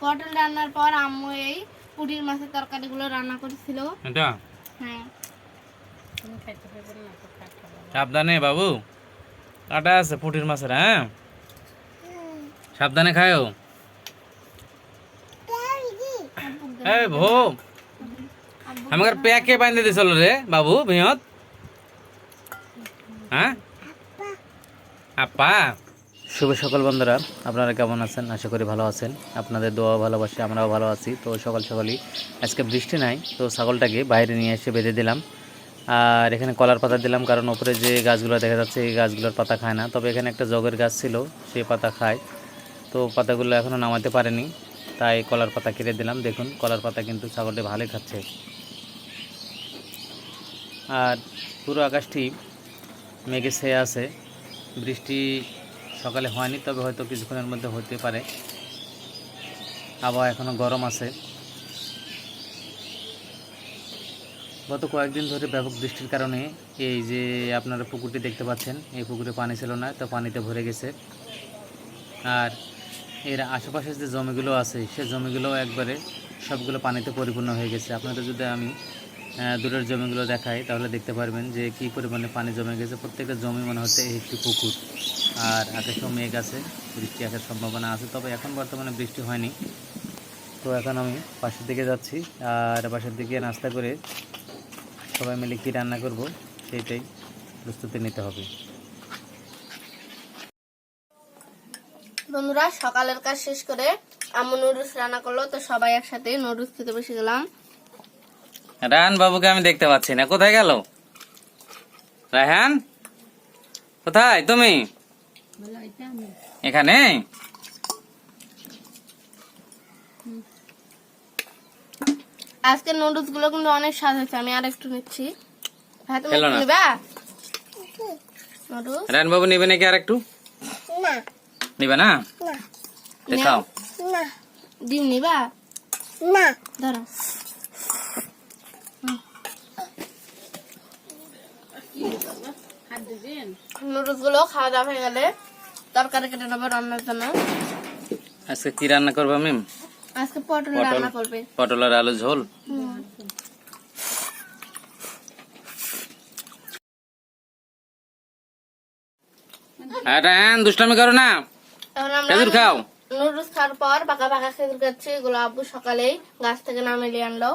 পটল রান্নার পর আম্মু এই পুঁটির মাছের তরকারিগুলো রান্না করেছিল। এটা হ্যাঁ, সাবধানে বাবু, কাটা আছে পুঁটির মাছের। হ্যাঁ, সাবধানে খায়ও। এই ভো, আমাকে প্যাকে বাঁধে দিছিল রে বাবু ভিয়ত। হ্যাঁ আপা। শুভ সকাল বন্ধুরা, আপনারা কেমন আছেন? আশা করি ভালো আছেন। আপনাদের দোয়া ভালোবাসে আমরাও ভালো আছি। তো সকাল সকালই আজকে বৃষ্টি নাই, তো ছাগলটাকে বাইরে নিয়ে এসে বেঁধে দিলাম। আর এখানে কলার পাতা দিলাম, কারণ ওপরে যে গাছগুলো দেখা যাচ্ছে এই গাছগুলোর পাতা খায় না, তবে এখানে একটা জগের গাছ ছিল সেই পাতা খায়। তো পাতাগুলো এখনও নামাতে পারেনি, তাই কলার পাতা কেটে দিলাম। দেখুন কলার পাতা কিন্তু ছাগলটি ভালোই খাচ্ছে। আর পুরো আকাশটি মেঘে ছেয়ে আছে। বৃষ্টি সকালে হয়নি, তবে হয়তো কিছুক্ষণের মধ্যে হতে পারে। আবহাওয়া এখনও গরম আছে। গত কয়েকদিন ধরে ব্যাপক বৃষ্টির কারণে এই যে আপনারা পুকুরটি দেখতে পাচ্ছেন, এই পুকুরে পানি ছিল না, তো পানিতে ভরে গেছে। আর এর আশেপাশে যে জমিগুলো আছে সে জমিগুলো একবারে সবগুলো পানিতে পরিপূর্ণ হয়ে গেছে। আপনাদের যদি আমি দূরের জমিগুলো দেখাই তাহলে দেখতে পারবেন যে কী পরিমাণে পানি জমে গেছে। প্রত্যেকটা জমি মনে হচ্ছে একটি পুকুর। আর আকাশেও মেঘ আছে, বৃষ্টি আসার সম্ভাবনা আছে, তবে এখন বর্তমানে বৃষ্টি হয়নি। তো এখন আমি পাশের দিকে যাচ্ছি, আর পাশের দিকে নাস্তা করে সবাই মিলে কী রান্না করব সেইটাই প্রস্তুতি নিতে হবে। বন্ধুরা সকালের কাজ শেষ করে আম্মু নুডলস রান্না করলো, তো সবাই একসাথে নুডলস খেতে বসে গেলাম। রায়হান বাবুকে আমি দেখতে পাচ্ছি না, কোথায় গেল? রায়হান কোথায় তুমি? এখানে? আজকে নুডলস গুলো কিন্তু অনেক স্বাদ হয়েছে, আমি আর একটু নিচ্ছি। ভাই তুমি খেলো না। নিবা নুডলস? রায়হান বাবু নিবে নাকি আর একটু? না নিবে না? দেখাও। না। ডিম নিবা? না। ধরো। নুডলস গুলো খাওয়া দাওয়া হয়ে গেলে তরকারি কেটে নেবো রান্নার জন্য। আজকে কি রান্না করবে মিম? আজকে পটল রান্না করবে। পটল আর আলু ঝোল। আর রায়হান দুষ্টামি করো না, এখন খেজুর খাও। নুডলস খাওয়ার পর পাকা পাকা খেজুর খাচ্ছি। এগুলো আব্বু সকালেই গাছ থেকে নামিয়ে নিয়ে আনলো।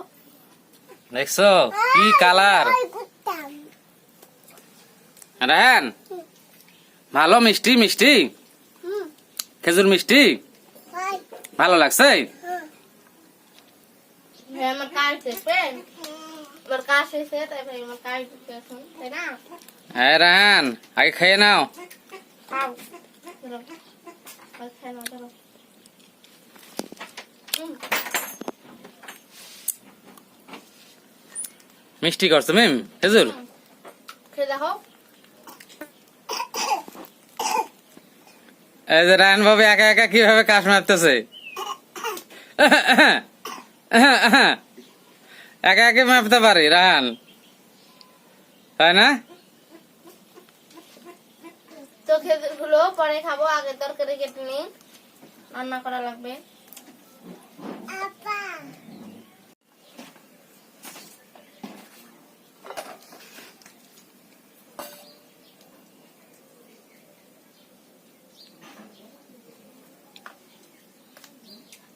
দেখছো কি কালার? রায়হান ভালো মিষ্টি মিষ্টি, খেজুর মিষ্টি ভালো লাগছে? আমার কাজ শেষে আমার কাজ শেষে তাই ভাই আমার কাজ এখন, তাই না? হ্যাঁ রায়হান আগে খেয়ে নাও। খাও ধরো, খেয়ে নাও ধরো। মিষ্টি করছো মিম খেজুর? খেয়ে দেখো। এই যে রায়হান বাবু একা একা কিভাবে কাশ মারতেছে, একা একা মাপতে পারি রায়হান, তাই না? তো খেজুর গুলো পরে খাবো, আগে তরকারি কেটে নিই, রান্না করা লাগবে।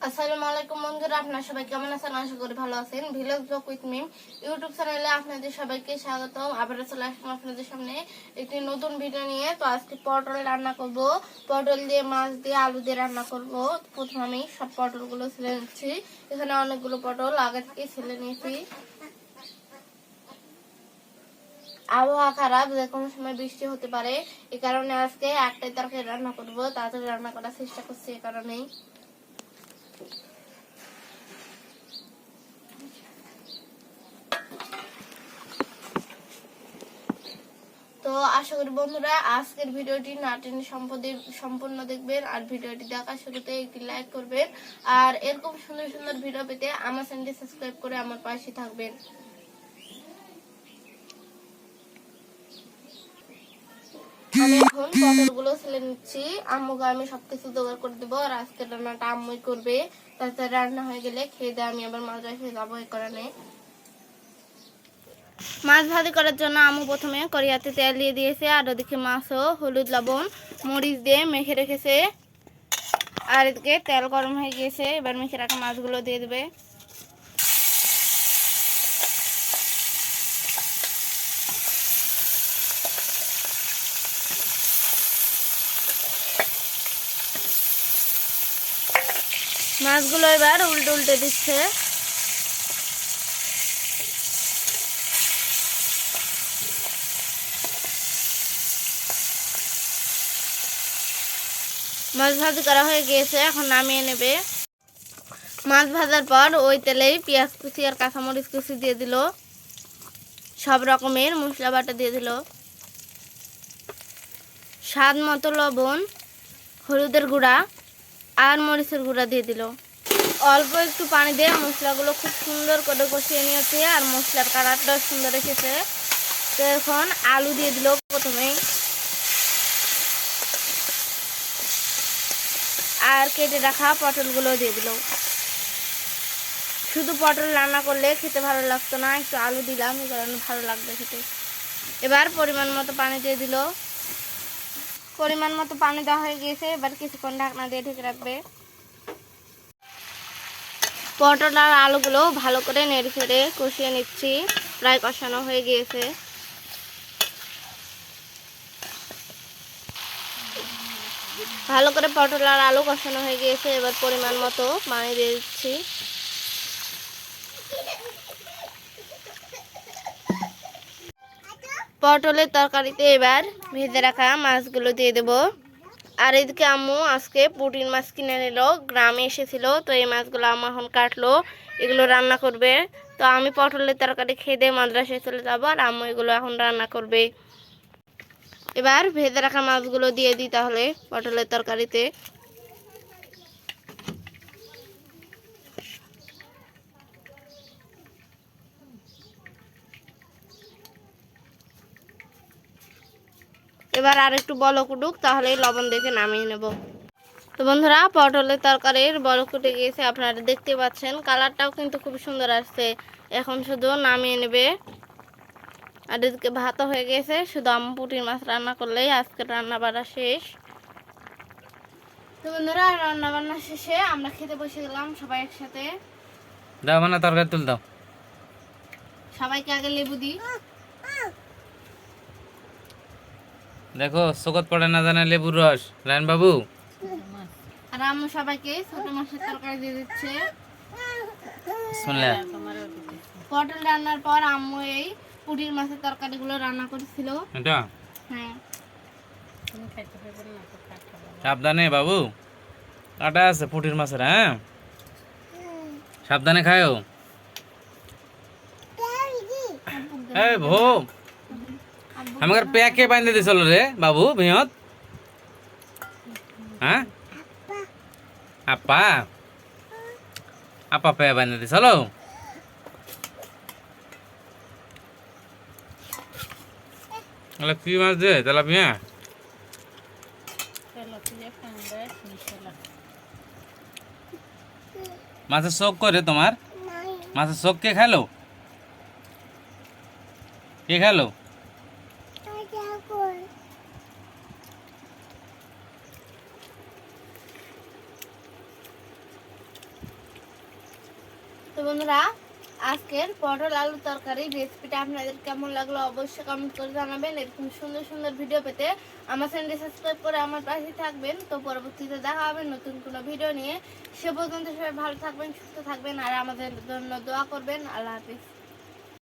আসসালামু আলাইকুম বন্ধুরা, আপনারা সবাই কেমন আছেন? আশা করি ভালো আছেন। Village vlog with Mim YouTube চ্যানেলে আপনাদের সবাইকে স্বাগতম। আবার চলে আসলাম আপনাদের সামনে একটি নতুন ভিডিও নিয়ে। তো আজকে পটল রান্না করব, পটল দিয়ে মাছ দিয়ে আলু দিয়ে রান্না করব। প্রথমে আমি সব পটলগুলো ছেলে নিচ্ছি। এখানে অনেকগুলো পটল আগে থেকে ছেলে নিয়েছি। আবহাওয়া খারাপ, যে কোনো সময় বৃষ্টি হতে পারে, এই কারণে আজকে একটাই তরকারি রান্না করব, তাড়াতাড়ি রান্না করার চেষ্টা করছি এই কারণেই। তো আশা করি বন্ধুরা আজকের ভিডিওটি না টেনে সম্পূর্ণ দেখবেন, আর ভিডিওটি দেখার শুরুতে একটি লাইক করবেন, আর এরকম সুন্দর সুন্দর ভিডিও পেতে আমার চ্যানেলটি সাবস্ক্রাইব করে আমার পাশে থাকবেন। আমি এখন পটলগুলো ছেলে নিচ্ছি। আম্মুকে আমি সবকিছু জোগাড় করে দেবো, আর আজকের রান্নাটা আম্মুই করবে। তাছাড়া রান্না হয়ে গেলে খেয়ে দিয়ে আমি আবার মাদ্রাসায় যাবো এই কারণে। মাছ ভাজি করার জন্য আম্মু প্রথমে কড়াইতে তেল দিয়ে দিয়েছে, আর ওদিকে মাছও হলুদ লবণ মরিচ দিয়ে মেখে রেখেছে। আর এদিকে তেল গরম হয়ে গিয়েছে, এবার মেখে রাখা মাছগুলো দিয়ে দেবে। মাছগুলো এবার উল্টে উল্টে দিচ্ছে। মাছ ভাজি করা হয়ে গিয়েছে, এখন নামিয়ে নেবে। মাছ ভাজার পর ওই তেলেই পেঁয়াজ কুচি আর কাঁচামরিচ কুচি দিয়ে দিল, সব রকমের মশলা বাটা দিয়ে দিল, স্বাদ মতো লবণ, হলুদের গুঁড়া আর মরিচের গুঁড়া দিয়ে দিল। অল্প একটু পানি দিয়ে মশলাগুলো খুব সুন্দর করে কষিয়ে নিয়েছে, আর মশলার কালারটাও সুন্দর এসেছে। তো এখন আলু দিয়ে দিল প্রথমেই, আর কেটে রাখা পটলগুলো দিয়ে দিল। শুধু পটল রান্না করলে খেতে ভালো লাগতো না, একটু আলু দিলাম এই কারণে ভালো লাগবে খেতে। এবার পরিমাণ মতো পানি দিয়ে দিল। পরিমাণ মতো পানি দেওয়া হয়ে গিয়েছে, এবার কিছুক্ষণ ঢাকনা দিয়ে ঢেকে রাখবে। পটল আর আলুগুলো ভালো করে নেড়ে ছেড়ে কষিয়ে নিচ্ছি, প্রায় কষানো হয়ে গিয়েছে। ভালো করে পটল আর আলু কষানো হয়ে গিয়েছে, এবার পরিমাণ মতো পানি দিয়ে দিচ্ছি। পটলের তরকারিতে এবার ভেজে রাখা মাছগুলো দিয়ে দেব। আর এদিকে আম্মু আজকে পুঁটির মাছ কিনে নিল, গ্রামে এসেছিল, তো এই মাছগুলো আম্মু এখন কাটলো, এগুলো রান্না করবে। তো আমি পটলের তরকারি খেয়ে দিয়ে মাদ্রাসায় চলে যাবো, আর আম্মু এগুলো এখন রান্না করবে। এবার ভেজে রাখা মাছগুলো দিয়ে দিই তাহলে পটলের তরকারিতে। এবার আর একটু বলক উঠুক, তাহলে লবণ দেখে নামিয়ে নেব। তো বন্ধুরা, পটলের তরকারির বলক উঠে গিয়েছে, আপনারা দেখতে পাচ্ছেন, কালারটাও কিন্তু খুব সুন্দর আসছে। এখন শুধু নামিয়ে নেবে। আর এদিকে ভাতও হয়ে গেছে, শুধু আম্মু পুঁটির মাছ রান্না করলেই আজকের রান্না বান্না শেষ। তো বন্ধুরা, রান্না বান্না শেষে আমরা খেতে বসে গেলাম সবাই একসাথে। দাও মানে তরকারি তুল দাও। সবাইকে আগে লেবু দিই। দেখো চোখত পড়ে না জানে লেবুর রস, রায়ন বাবু। আর আম্মু সবাইকে ছোট মাছের তরকারি দিয়ে দিচ্ছে। শুনলে পটল রান্নার পর আম্মু এই পুঁটির মাছের তরকারিগুলো রান্না করেছিল। এটা হ্যাঁ, সাবধানে বাবু, কাটা আছে পুঁটির মাছের, হ্যাঁ সাবধানে খায়ও। এই ভো আমাকে প্যাকে বাইন্ধে দিছিল রে বাবু ভিহত, হ্যাঁ আপা আপা পে বাইন্ধে দিছিল। কি মাছ দে তেলাপিয়া? মাছের শোক করে তোমার? মাছের শোক কে খেলো? কে খেলো? তো বন্ধুরা, আজকের পটল আলু তরকারি রেসিপিটা আপনাদের কেমন লাগলো অবশ্যই কমেন্ট করে জানাবেন। এরকম সুন্দর সুন্দর ভিডিও পেতে আমার চ্যানেলটি সাবস্ক্রাইব করে আমার পাশে থাকবেন। তো পরবর্তীতে দেখা হবে নতুন কোনো ভিডিও নিয়ে। সে পর্যন্ত সবাই ভালো থাকবেন, সুস্থ থাকবেন, আর আমাদের জন্য দোয়া করবেন। আল্লাহ হাফিজ।